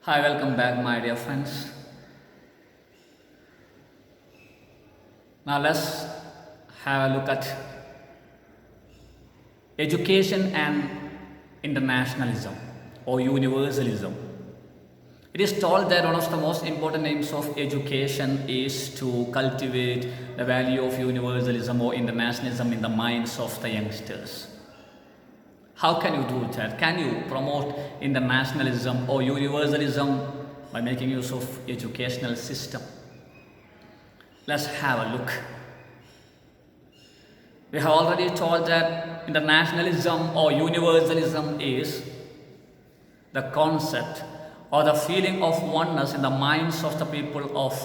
Hi, welcome back, my dear friends. Now, let's have a look at education and internationalism or universalism. It is told that one of the most important aims of education is to cultivate the value of universalism or internationalism in the minds of the youngsters. How can you do that? Can you promote internationalism or universalism by making use of educational system? Let's have a look. We have already told that internationalism or universalism is the concept or the feeling of oneness in the minds of the people of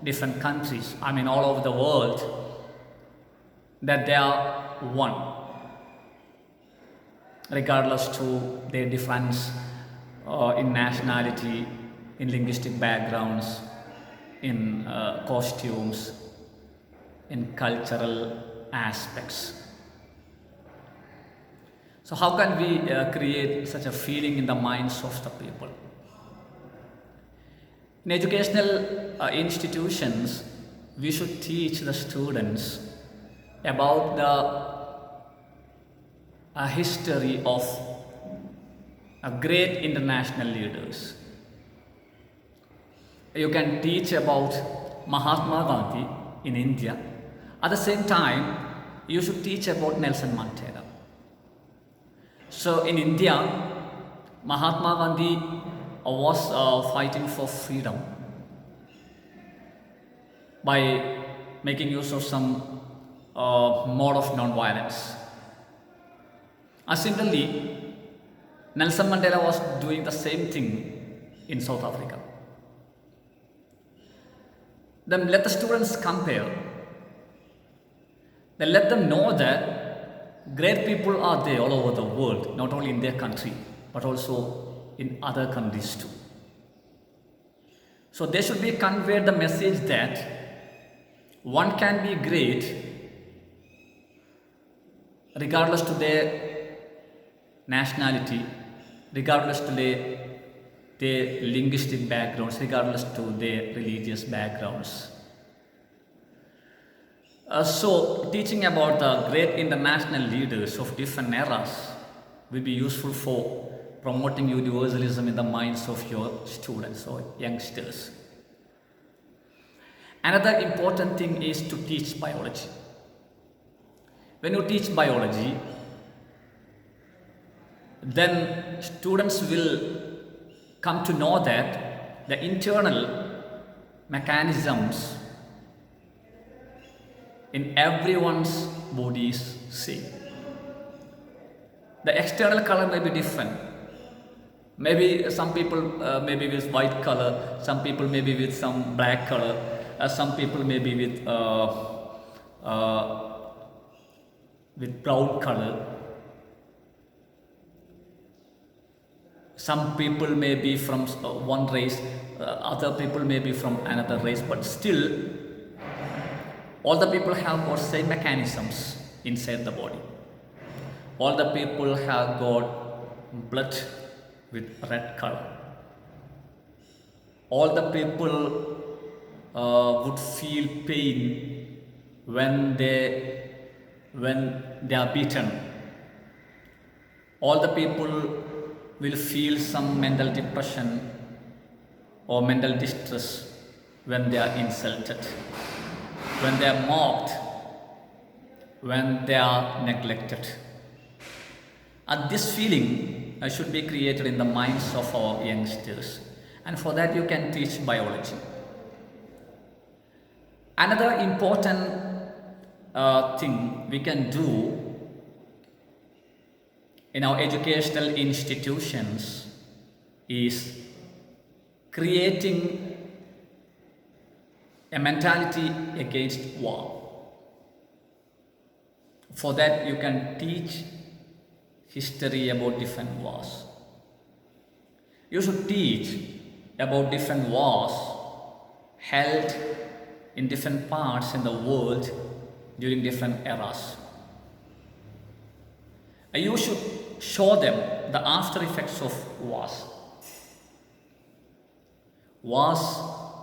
different countries, all over the world, that they are one, regardless to their difference in nationality, in linguistic backgrounds, in costumes, in cultural aspects. So how can we create such a feeling in the minds of the people? In educational institutions, we should teach the students about the history of great international leaders. You can teach about Mahatma Gandhi in India. At the same time, you should teach about Nelson Mandela. So in India, Mahatma Gandhi was fighting for freedom by making use of some mode of non-violence. Similarly, Nelson Mandela was doing the same thing in South Africa. Then let the students compare. Then let them know that great people are there all over the world, not only in their country, but also in other countries too. So they should be conveyed the message that one can be great regardless to their nationality, regardless to their linguistic backgrounds, regardless to their religious backgrounds. So teaching about the great international leaders of different eras will be useful for promoting universalism in the minds of your students or youngsters. Another important thing is to teach biology. When you teach biology, then students will come to know that the internal mechanisms in everyone's body is same. The external color may be different. Maybe some people maybe with white color, some people maybe with some black color, some people maybe with brown color. Some people may be from one race, other people may be from another race, but still all the people have got same mechanisms inside the body. All the people have got blood with red color. All the people would feel pain when they are beaten. All the people will feel some mental depression or mental distress when they are insulted, when they are mocked, when they are neglected. And this feeling should be created in the minds of our youngsters, and for that you can teach biology. Another important thing we can do in our educational institutions is creating a mentality against war. For that you can teach history about different wars. You should teach about different wars held in different parts in the world during different eras. You should show them the after effects of wars. Wars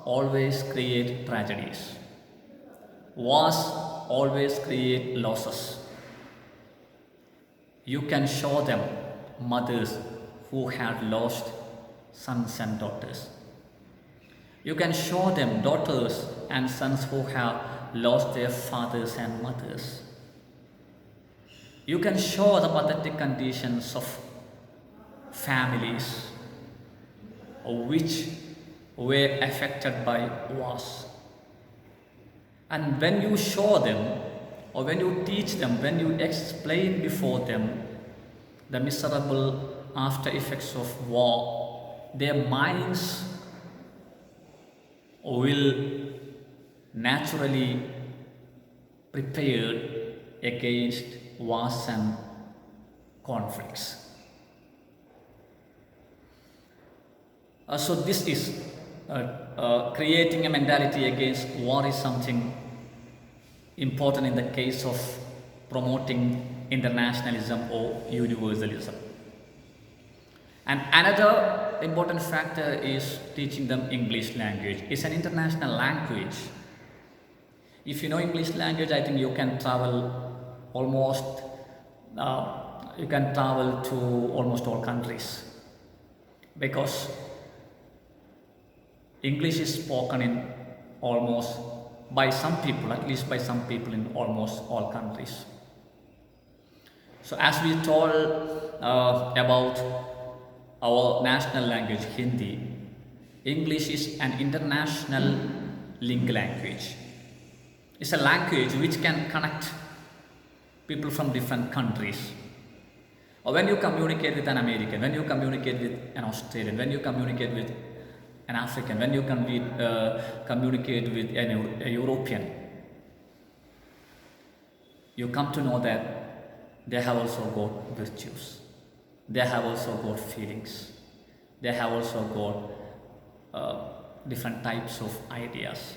always create tragedies. Wars always create losses. You can show them mothers who have lost sons and daughters. You can show them daughters and sons who have lost their fathers and mothers. You can show the pathetic conditions of families which were affected by wars. And when you show them, or when you teach them, when you explain before them the miserable after effects of war, their minds will naturally prepare against wars and conflicts. So this is creating a mentality against war is something important in the case of promoting internationalism or universalism. And another important factor is teaching them English language. It's an international language. If you know English language, I think you can travel almost, you can travel to almost all countries, because English is spoken in almost by some people, at least by some people in almost all countries. So as we told about our national language Hindi, English is an international link language. It's a language which can connect people from different countries. Or when you communicate with an American, when you communicate with an Australian, when you communicate with an African, when you communicate with a European, you come to know that they have also got virtues, they have also got feelings, they have also got different types of ideas.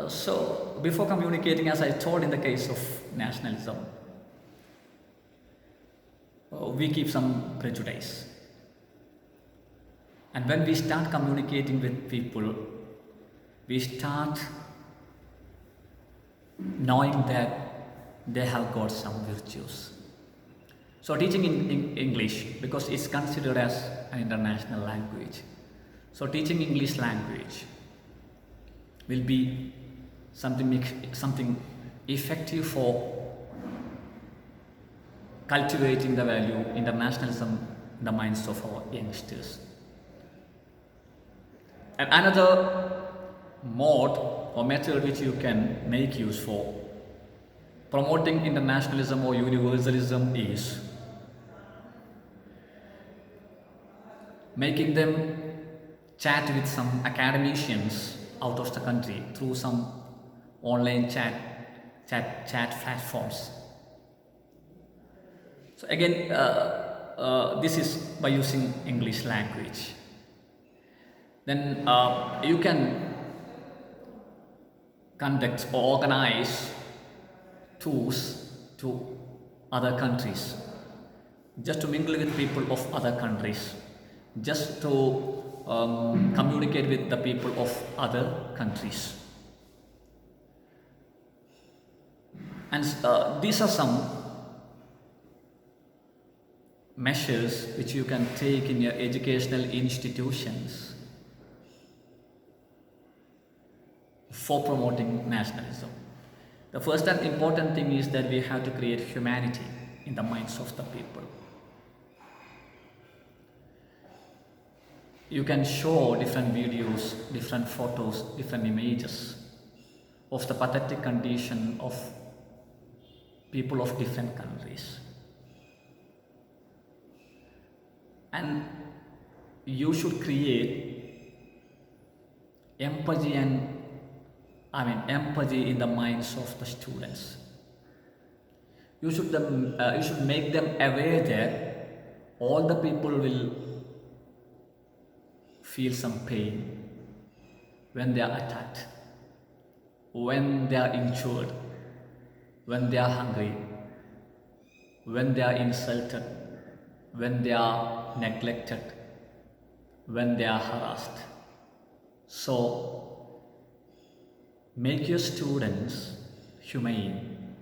So before communicating, as I told in the case of nationalism, we keep some prejudice. And when we start communicating with people, we start knowing that they have got some virtues. So teaching in English, because it's considered as an international language, so teaching English language will be something effective for cultivating the value internationalism in the minds of our youngsters. And another mode or method which you can make use for promoting internationalism or universalism is making them chat with some academicians out of the country through some online chat platforms. So again, this is by using English language. Then you can conduct or organize tours to other countries, just to mingle with people of other countries, just to communicate with the people of other countries. And these are some measures which you can take in your educational institutions for promoting nationalism. The first and important thing is that we have to create humanity in the minds of the people. You can show different videos, different photos, different images of the pathetic condition of people of different countries. And you should create empathy in the minds of the students. You should make them aware that all the people will feel some pain when they are attacked, when they are injured, when they are hungry, when they are insulted, when they are neglected, when they are harassed. So make your students humane,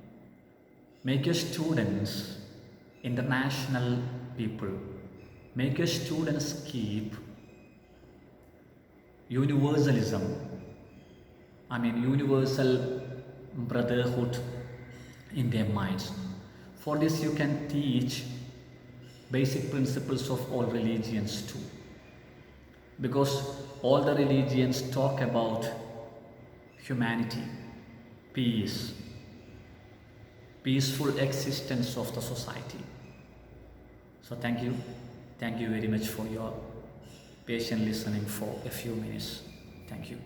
make your students international people, make your students keep universalism, universal brotherhood in their minds. For this you can teach basic principles of all religions too, because all the religions talk about humanity, peace, peaceful existence of the society. So thank you very much for your patient listening for a few minutes. Thank you.